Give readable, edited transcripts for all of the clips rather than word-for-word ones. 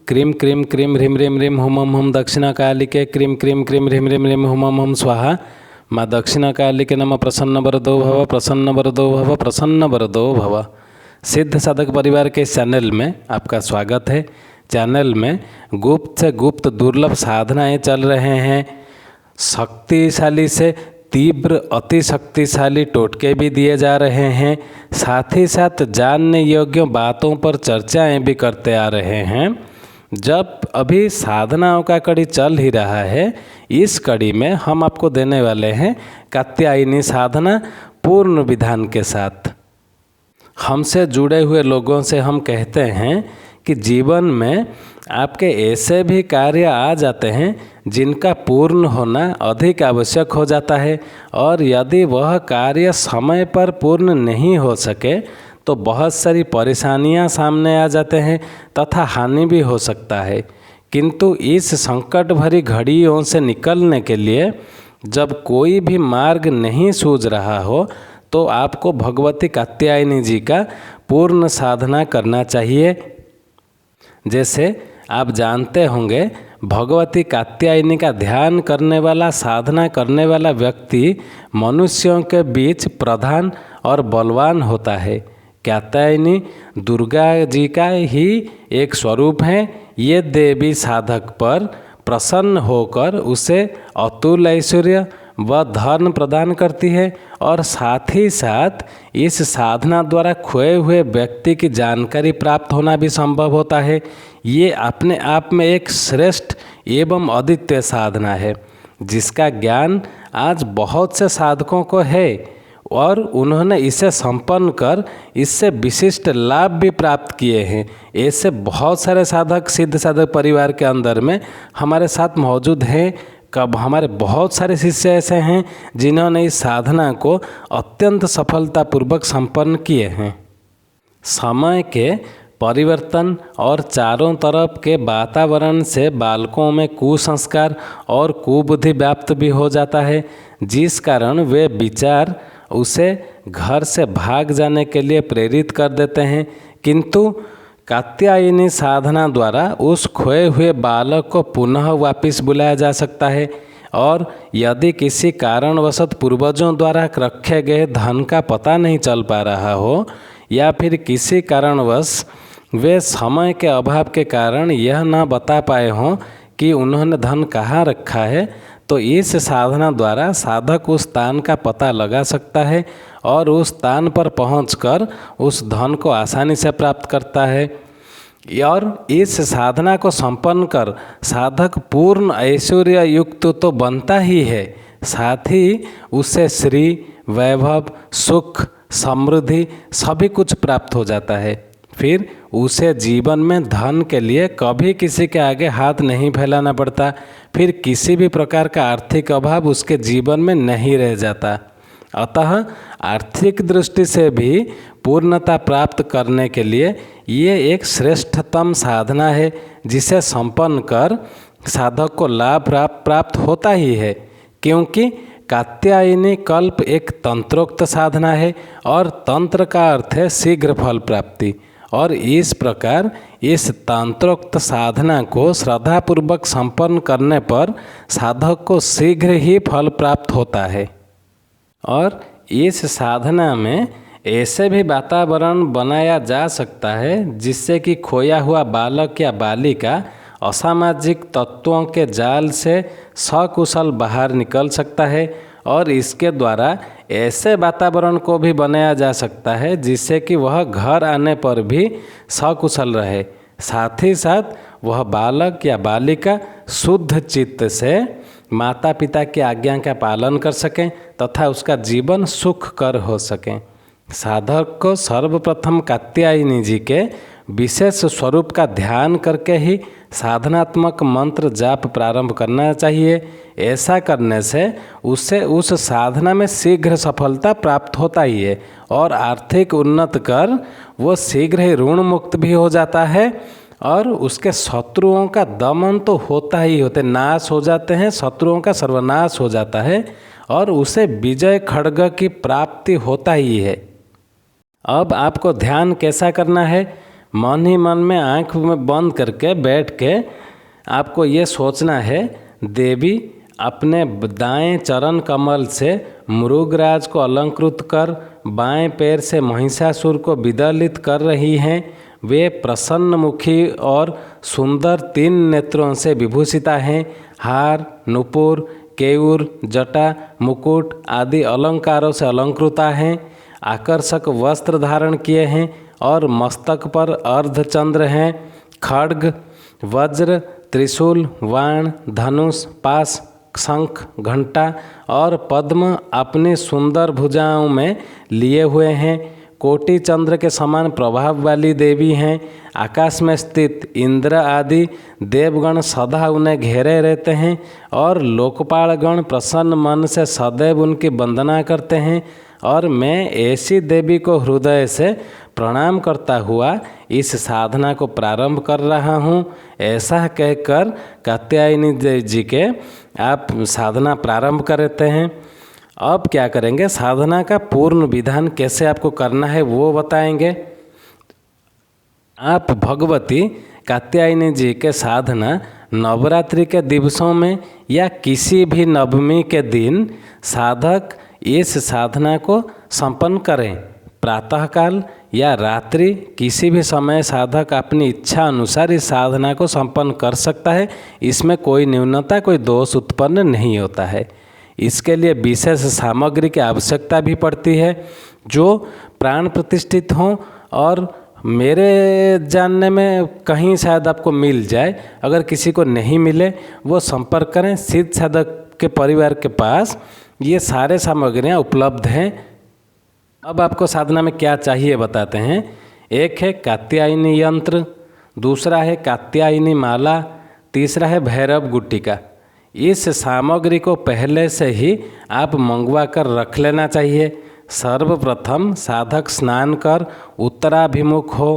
क्रीं क्रीं क्रीं ह्रीं ह्रीं ह्रीं हुम हुम दक्षिणकालिके क्रीं क्रीं क्रीं ह्रीं ह्रीं ह्रीं हुम हुम स्वाहा। माँ दक्षिणकालिके नमः। प्रसन्न वरदो भव, प्रसन्न वरदो भव, प्रसन्न वरदो भव। सिद्ध साधक परिवार के इस चैनल में आपका स्वागत है। चैनल में गुप्त से गुप्त दुर्लभ साधनाएं चल रहे हैं। शक्तिशाली से तीव्र अति शक्तिशाली टोटके भी दिए जा रहे हैं। साथ ही साथ जानने योग्य बातों पर चर्चाएं भी करते आ रहे हैं। जब अभी साधनाओं का कड़ी चल ही रहा है, इस कड़ी में हम आपको देने वाले हैं कात्यायनी साधना पूर्ण विधान के साथ। हमसे जुड़े हुए लोगों से हम कहते हैं कि जीवन में आपके ऐसे भी कार्य आ जाते हैं जिनका पूर्ण होना अधिक आवश्यक हो जाता है, और यदि वह कार्य समय पर पूर्ण नहीं हो सके तो बहुत सारी परेशानियां सामने आ जाते हैं तथा हानि भी हो सकता है। किंतु इस संकट भरी घड़ियों से निकलने के लिए जब कोई भी मार्ग नहीं सूझ रहा हो तो आपको भगवती कात्यायनी जी का पूर्ण साधना करना चाहिए। जैसे आप जानते होंगे, भगवती कात्यायनी का ध्यान करने वाला, साधना करने वाला व्यक्ति मनुष्यों के बीच प्रधान और बलवान होता है। कात्यायनी दुर्गा जी का ही एक स्वरूप है। ये देवी साधक पर प्रसन्न होकर उसे अतुल ऐश्वर्य व धन प्रदान करती है, और साथ ही साथ इस साधना द्वारा खोए हुए व्यक्ति की जानकारी प्राप्त होना भी संभव होता है। ये अपने आप में एक श्रेष्ठ एवं अद्वितीय साधना है जिसका ज्ञान आज बहुत से साधकों को है, और उन्होंने इसे संपन्न कर इससे विशिष्ट लाभ भी प्राप्त किए हैं। ऐसे बहुत सारे साधक सिद्ध साधक परिवार के अंदर में हमारे साथ मौजूद हैं। कब हमारे बहुत सारे शिष्य ऐसे हैं जिन्होंने इस साधना को अत्यंत सफलतापूर्वक संपन्न किए हैं। समय के परिवर्तन और चारों तरफ के वातावरण से बालकों में कुसंस्कार और कुबुद्धि व्याप्त भी हो जाता है, जिस कारण वे विचार उसे घर से भाग जाने के लिए प्रेरित कर देते हैं। किंतु कात्यायनी साधना द्वारा उस खोए हुए बालक को पुनः वापस बुलाया जा सकता है, और यदि किसी कारणवश पूर्वजों द्वारा रखे गए धन का पता नहीं चल पा रहा हो, या फिर किसी कारणवश वे समय के अभाव के कारण यह न बता पाए हों कि उन्होंने धन कहाँ रखा है, तो इस साधना द्वारा साधक उस स्थान का पता लगा सकता है और उस स्थान पर पहुंचकर उस धन को आसानी से प्राप्त करता है। और इस साधना को संपन्न कर साधक पूर्ण ऐश्वर्य युक्त तो बनता ही है, साथ ही उससे श्री, वैभव, सुख, समृद्धि सभी कुछ प्राप्त हो जाता है। फिर उसे जीवन में धन के लिए कभी किसी के आगे हाथ नहीं फैलाना पड़ता। फिर किसी भी प्रकार का आर्थिक अभाव उसके जीवन में नहीं रह जाता। अतः आर्थिक दृष्टि से भी पूर्णता प्राप्त करने के लिए ये एक श्रेष्ठतम साधना है, जिसे संपन्न कर साधक को लाभ प्राप्त होता ही है। क्योंकि कात्यायनी कल्प एक तंत्रोक्त साधना है, और तंत्र का अर्थ है शीघ्र फल प्राप्ति, और इस प्रकार इस तंत्रोक्त साधना को श्रद्धापूर्वक संपन्न करने पर साधक को शीघ्र ही फल प्राप्त होता है। और इस साधना में ऐसे भी वातावरण बनाया जा सकता है जिससे कि खोया हुआ बालक या बालिका असामाजिक तत्वों के जाल से सकुशल बाहर निकल सकता है, और इसके द्वारा ऐसे वातावरण को भी बनाया जा सकता है जिससे कि वह घर आने पर भी सकुशल रहे। साथ ही साथ वह बालक या बालिका शुद्ध चित्त से माता पिता की आज्ञा का पालन कर सकें तथा उसका जीवन सुखकर हो सके। साधक को सर्वप्रथम कात्यायनी जी के विशेष स्वरूप का ध्यान करके ही साधनात्मक मंत्र जाप प्रारंभ करना चाहिए। ऐसा करने से उससे उस साधना में शीघ्र सफलता प्राप्त होता ही है, और आर्थिक उन्नत कर वो शीघ्र ही ऋण मुक्त भी हो जाता है, और उसके शत्रुओं का दमन तो होता ही होते, नाश हो जाते हैं, शत्रुओं का सर्वनाश हो जाता है, और उसे विजय खड्ग की प्राप्ति होता ही है। अब आपको ध्यान कैसा करना है? मन ही मन में आँख में बंद करके बैठ के आपको ये सोचना है, देवी अपने दाएं चरण कमल से मृगराज को अलंकृत कर बाएं पैर से महिषासुर को विदलित कर रही हैं। वे प्रसन्न मुखी और सुंदर 3 नेत्रों से विभूषिता हैं। हार, नुपुर, केयूर, जटा, मुकुट आदि अलंकारों से अलंकृता हैं। आकर्षक वस्त्र धारण किए हैं और मस्तक पर अर्धचंद्र हैं। खड्ग, वज्र, त्रिशूल, वाण, धनुष, पास, शंख, घंटा और पद्म अपनी सुंदर भुजाओं में लिए हुए हैं। कोटि चंद्र के समान प्रभाव वाली देवी हैं। आकाश में स्थित इंद्र आदि देवगण सदा उन्हें घेरे रहते हैं और लोकपालगण प्रसन्न मन से सदैव उनकी वंदना करते हैं। और मैं ऐसी देवी को हृदय से प्रणाम करता हुआ इस साधना को प्रारंभ कर रहा हूँ। ऐसा कहकर कात्यायनी जी के आप साधना प्रारंभ करते हैं। अब क्या करेंगे, साधना का पूर्ण विधान कैसे आपको करना है वो बताएंगे। आप भगवती कात्यायनी जी के साधना नवरात्रि के दिवसों में या किसी भी नवमी के दिन साधक इस साधना को संपन्न करें। प्रातःकाल या रात्रि किसी भी समय साधक अपनी इच्छा अनुसार इस साधना को संपन्न कर सकता है। इसमें कोई न्यूनता, कोई दोष उत्पन्न नहीं होता है। इसके लिए विशेष सामग्री की आवश्यकता भी पड़ती है जो प्राण प्रतिष्ठित हों और मेरे जानने में कहीं शायद आपको मिल जाए। अगर किसी को नहीं मिले वो संपर्क करें। सिद्ध साधक के परिवार के पास ये सारे सामग्रियाँ उपलब्ध हैं। अब आपको साधना में क्या चाहिए बताते हैं। एक है कात्यायनी यंत्र, दूसरा है कात्यायनी माला, तीसरा है भैरव गुट्टिका। इस सामग्री को पहले से ही आप मंगवा कर रख लेना चाहिए। सर्वप्रथम साधक स्नान कर उत्तराभिमुख हो,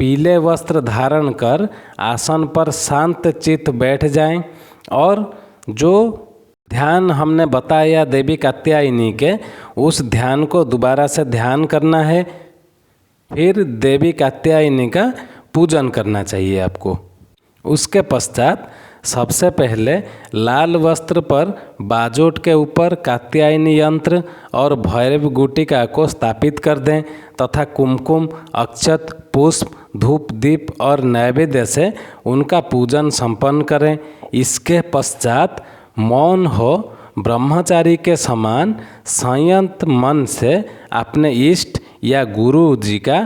पीले वस्त्र धारण कर आसन पर शांत चित्त बैठ जाएं और जो ध्यान हमने बताया देवी कात्यायनी के, उस ध्यान को दोबारा से ध्यान करना है। फिर देवी कात्यायनी का पूजन करना चाहिए आपको। उसके पश्चात सबसे पहले लाल वस्त्र पर बाजोट के ऊपर कात्यायनी यंत्र और भैरव गुटिका को स्थापित कर दें तथा कुमकुम, अक्षत, पुष्प, धूप, दीप और नैवेद्य से उनका पूजन संपन्न करें। इसके पश्चात मौन हो ब्रह्मचारी के समान संयत मन से अपने इष्ट या गुरु जी का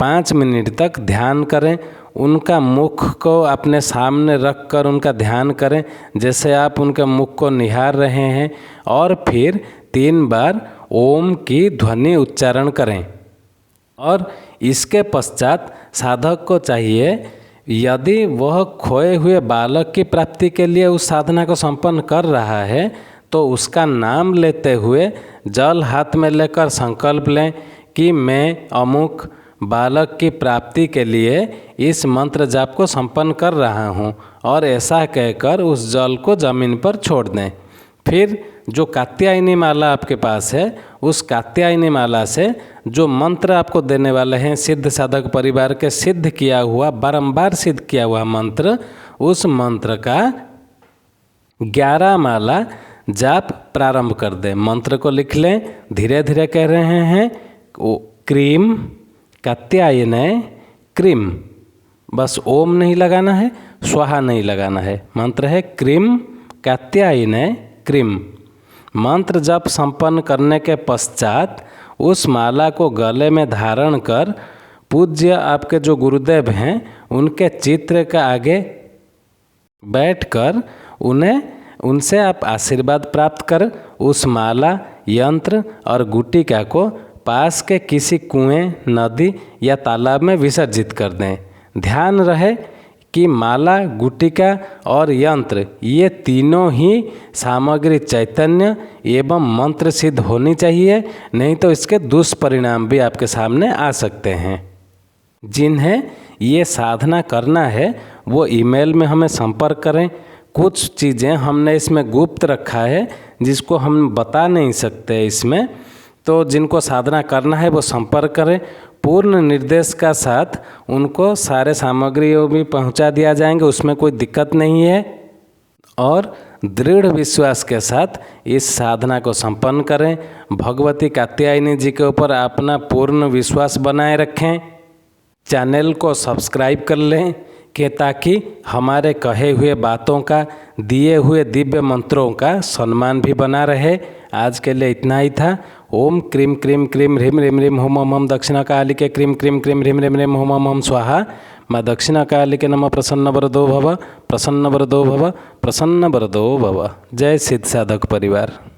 5 मिनट तक ध्यान करें। उनका मुख को अपने सामने रख कर उनका ध्यान करें जैसे आप उनके मुख को निहार रहे हैं और फिर 3 बार ओम की ध्वनि उच्चारण करें। और इसके पश्चात साधक को चाहिए, यदि वह खोए हुए बालक की प्राप्ति के लिए उस साधना को संपन्न कर रहा है तो उसका नाम लेते हुए जल हाथ में लेकर संकल्प लें कि मैं अमुक बालक की प्राप्ति के लिए इस मंत्र जाप को संपन्न कर रहा हूँ और ऐसा कहकर उस जल को जमीन पर छोड़ दें। फिर जो कात्यायनी माला आपके पास है, उस कात्यायनी माला से जो मंत्र आपको देने वाले हैं सिद्ध साधक परिवार के सिद्ध किया हुआ, बारंबार सिद्ध किया हुआ मंत्र, उस मंत्र का 11 माला जाप प्रारंभ कर दें। मंत्र को लिख लें, धीरे धीरे कह रहे हैं क्रीम कात्यायने क्रीम, बस ओम नहीं लगाना है, स्वाहा नहीं लगाना है। मंत्र है क्रीम कात्यायने क्रीम। मंत्र जप संपन्न करने के पश्चात उस माला को गले में धारण कर पूज्य आपके जो गुरुदेव हैं उनके चित्र के आगे बैठकर उनसे आप आशीर्वाद प्राप्त कर उस माला, यंत्र और गुटिका को पास के किसी कुएं, नदी या तालाब में विसर्जित कर दें। ध्यान रहे कि माला, गुटिका और यंत्र ये तीनों ही सामग्री चैतन्य एवं मंत्र सिद्ध होनी चाहिए, नहीं तो इसके दुष्परिणाम भी आपके सामने आ सकते हैं। जिन्हें ये साधना करना है वो ईमेल में हमें संपर्क करें। कुछ चीज़ें हमने इसमें गुप्त रखा है जिसको हम बता नहीं सकते इसमें, तो जिनको साधना करना है वो संपर्क करें। पूर्ण निर्देश का साथ उनको सारे सामग्रियों भी पहुंचा दिया जाएंगे, उसमें कोई दिक्कत नहीं है। और दृढ़ विश्वास के साथ इस साधना को संपन्न करें। भगवती कात्यायनी जी के ऊपर अपना पूर्ण विश्वास बनाए रखें। चैनल को सब्सक्राइब कर लें कि ताकि हमारे कहे हुए बातों का, दिए हुए दिव्य मंत्रों का सम्मान भी बना रहे। आज के लिए इतना ही था। ओम क्रीम क्रीम क्रीम ह्रीम ह्रीम ह्रीम हुम हम हम दक्षिणा कालिके क्रीम क्रीम क्रीम ह्रीम ह्रीम ह्रीम हुम हम स्वाहा। माँ दक्षिणा कालिके नमः। प्रसन्न वरदो भव, प्रसन्न वरदो भव, प्रसन्न वरदो भव। जय सिद्ध साधक परिवार।